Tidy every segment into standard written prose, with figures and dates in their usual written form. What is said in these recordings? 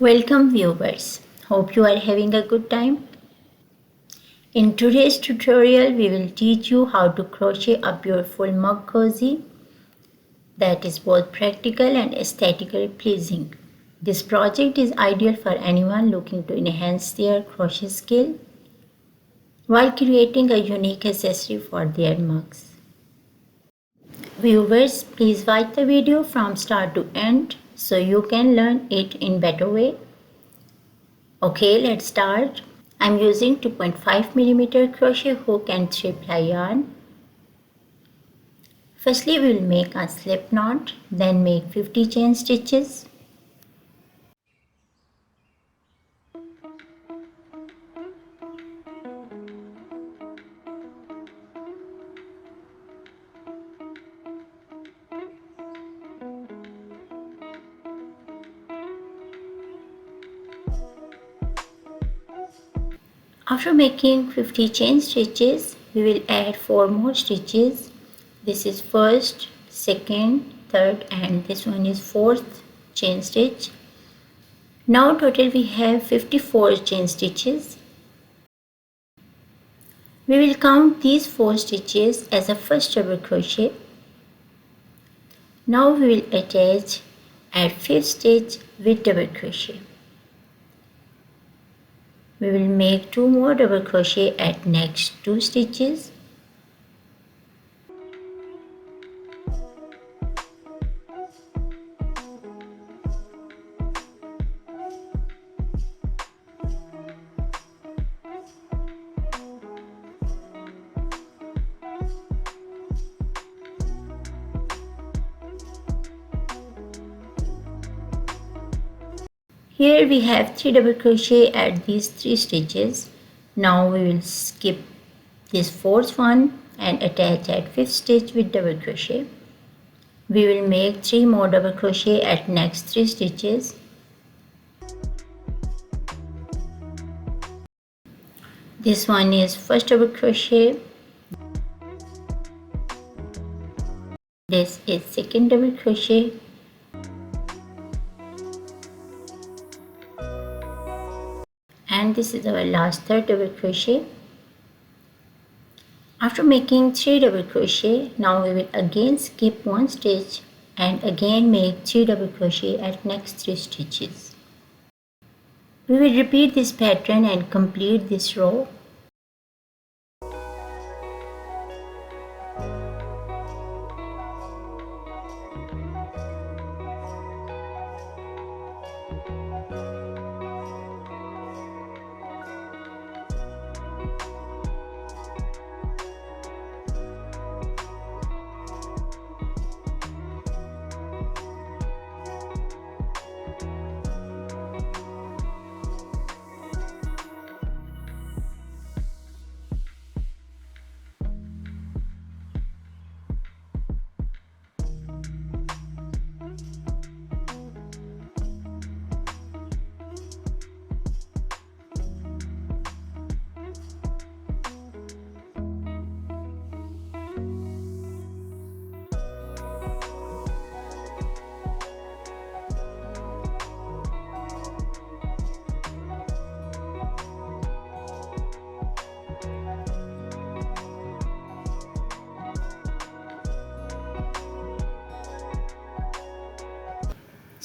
Welcome viewers. Hope you are having a good time. In today's tutorial, we will teach you how to crochet a beautiful mug cozy that is both practical and aesthetically pleasing. This project is ideal for anyone looking to enhance their crochet skill while creating a unique accessory for their mugs. Viewers, please watch the video from start to end so you can learn it in better way. Okay, let's start. I'm using 2.5mm crochet hook and 3-ply yarn. Firstly, we will make a slip knot, then make 50 chain stitches. After making 50 chain stitches, we will add 4 more stitches. This is first, second, third, and this one is fourth chain stitch. Now total we have 54 chain stitches. We will count these 4 stitches as a first double crochet. Now we will attach at 5th stitch with double crochet. We will make 2 more double crochet at next 2 stitches. Here we have 3 double crochet at these 3 stitches. Now we will skip this 4th one and attach at 5th stitch with double crochet. We will make 3 more double crochet at next 3 stitches. This one is first double crochet. This is second double crochet. And this is our last third double crochet. After making 3 double crochet, now we will again skip 1 stitch and again make 3 double crochet at next 3 stitches. We will repeat this pattern and complete this row.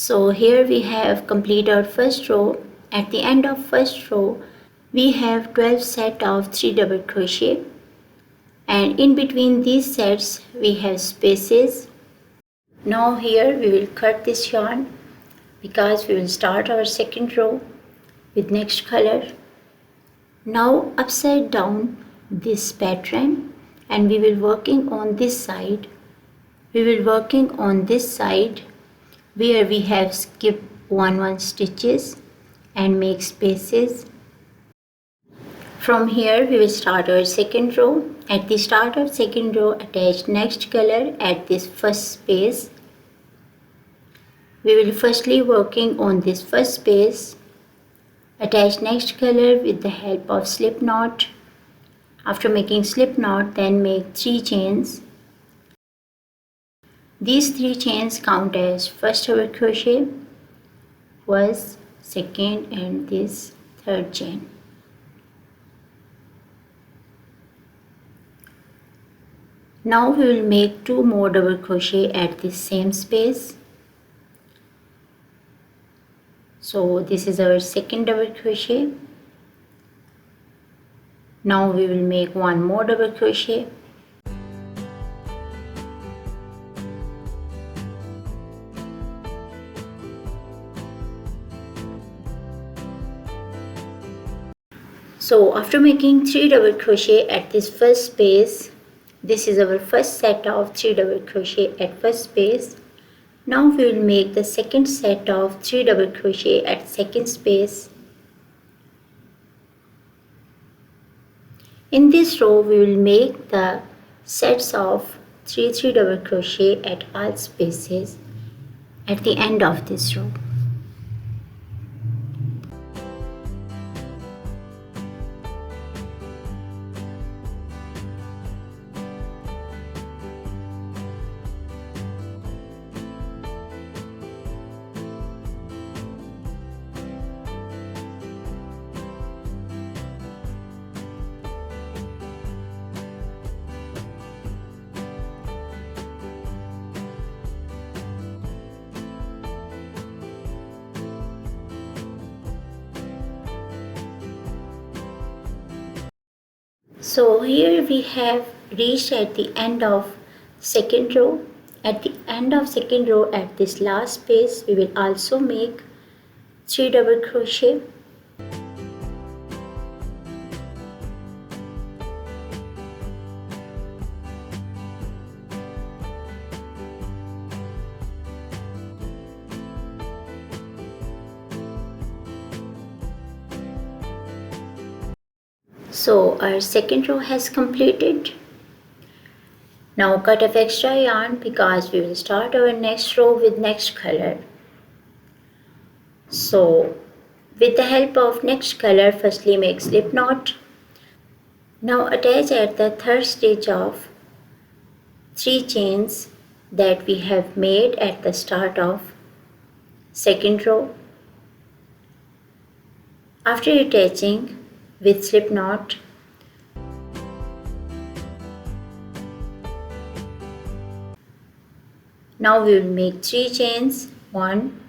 So here we have completed our first row. At the end of first row, we have 12 sets of 3 double crochet, and in between these sets we have spaces. Now here we will cut this yarn because we will start our second row with next color. Now upside down this pattern, and we will working on this side. We will working on this side where we have skipped 1 stitches and make spaces. From here we will start our second row. At the start of second row, attach next color at this first space. We will firstly working on this first space. Attach next color with the help of slip knot. After making slip knot, then make 3 chains. These 3 chains count as first double crochet, first, second and this third chain. Now we will make 2 more double crochet at the same space. So this is our second double crochet. Now we will make 1 more double crochet. So after making 3 double crochet at this first space, this is our first set of 3 double crochet at first space. Now we will make the second set of 3 double crochet at second space. In this row we will make the sets of 3 double crochet at all spaces at the end of this row. So here we have reached at the end of second row. At the end of second row at this last space we will also make 3 double crochet. So our second row has completed. Now cut off extra yarn because we will start our next row with next color. So with the help of next color, firstly make slip knot. Now attach at the third stitch of 3 chains that we have made at the start of second row. After attaching with slip knot, now we will make 3 chains, 1,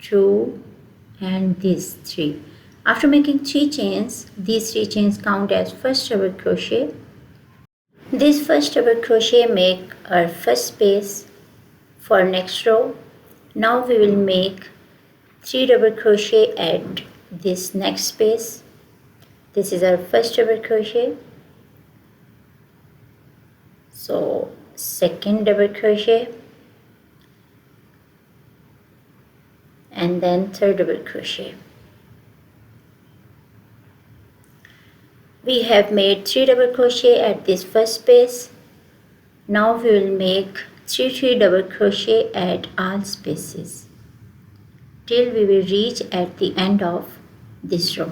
2 and these 3. After making 3 chains, these 3 chains count as first double crochet. This first double crochet make our first space for next row. Now we will make 3 double crochet at this next space. This is our first double crochet. So second double crochet and then third double crochet. We have made 3 double crochet at this first space. Now we will make 3 double crochet at all spaces till we will reach at the end of this row.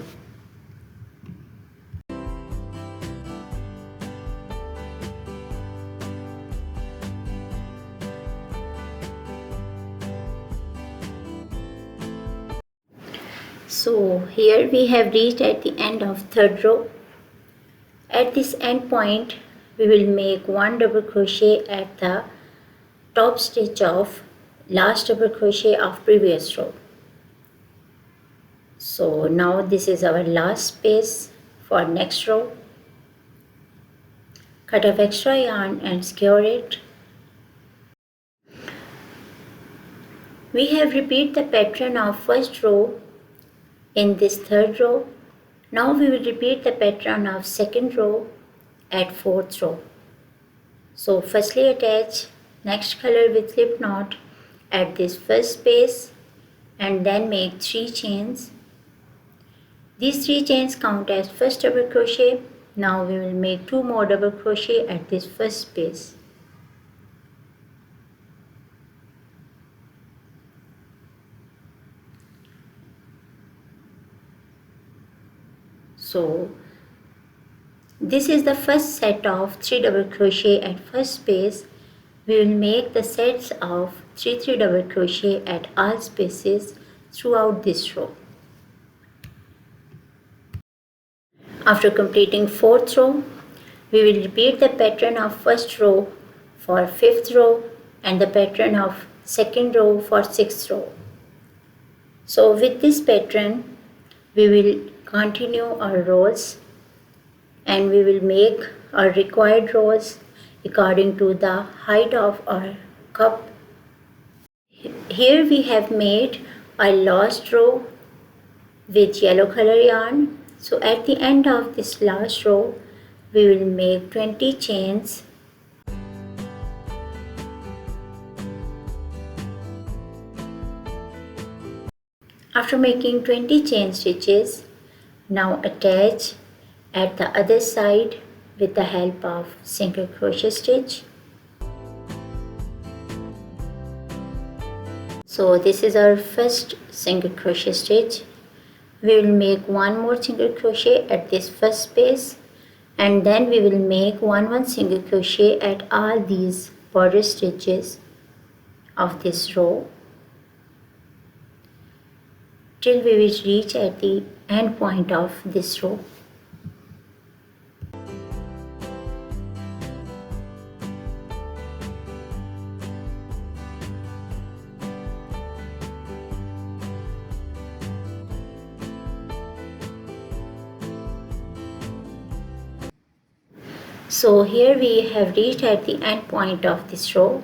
So here we have reached at the end of third row. At this end point we will make 1 double crochet at the top stitch of last double crochet of previous row. So now this is our last space for next row. Cut off extra yarn and skewer it. We have repeated the pattern of first row in this third row. Now we will repeat the pattern of second row at fourth row. So firstly attach next color with slip knot at this first space and then make 3 chains. These 3 chains count as first double crochet. Now we will make 2 more double crochet at this first space. So this is the first set of 3 double crochet at first space. We will make the sets of 3 double crochet at all spaces throughout this row. After completing 4th row, we will repeat the pattern of first row for 5th row and the pattern of second row for 6th row. So with this pattern, we will continue our rows and we will make our required rows according to the height of our cup. Here we have made a last row with yellow color yarn. So at the end of this last row, we will make 20 chains. After making 20 chain stitches, now attach at the other side with the help of single crochet stitch. So this is our first single crochet stitch. We will make one more single crochet at this first space and then we will make one single crochet at all these border stitches of this row till we will reach at the end point of this row. So here we have reached at the end point of this row.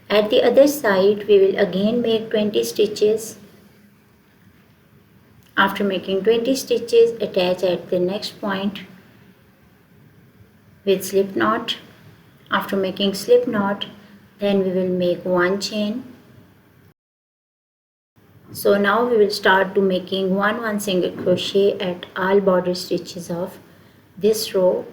At the other side we will again make 20 stitches. After making 20 stitches, attach at the next point with slip knot. After making slip knot, then we will make one chain. So now we will start to making one single crochet at all border stitches of this row.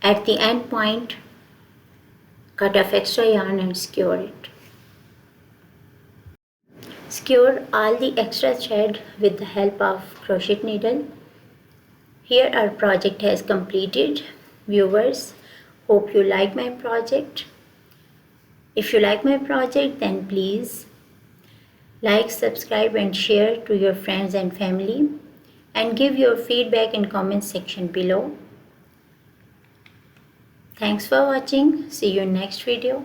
At the end point, cut off extra yarn and skewer it. Skewer all the extra thread with the help of crochet needle. Here our project has completed. Viewers, hope you like my project. If you like my project, then please like, subscribe and share to your friends and family and give your feedback in comment section below. Thanks for watching. See you in next video.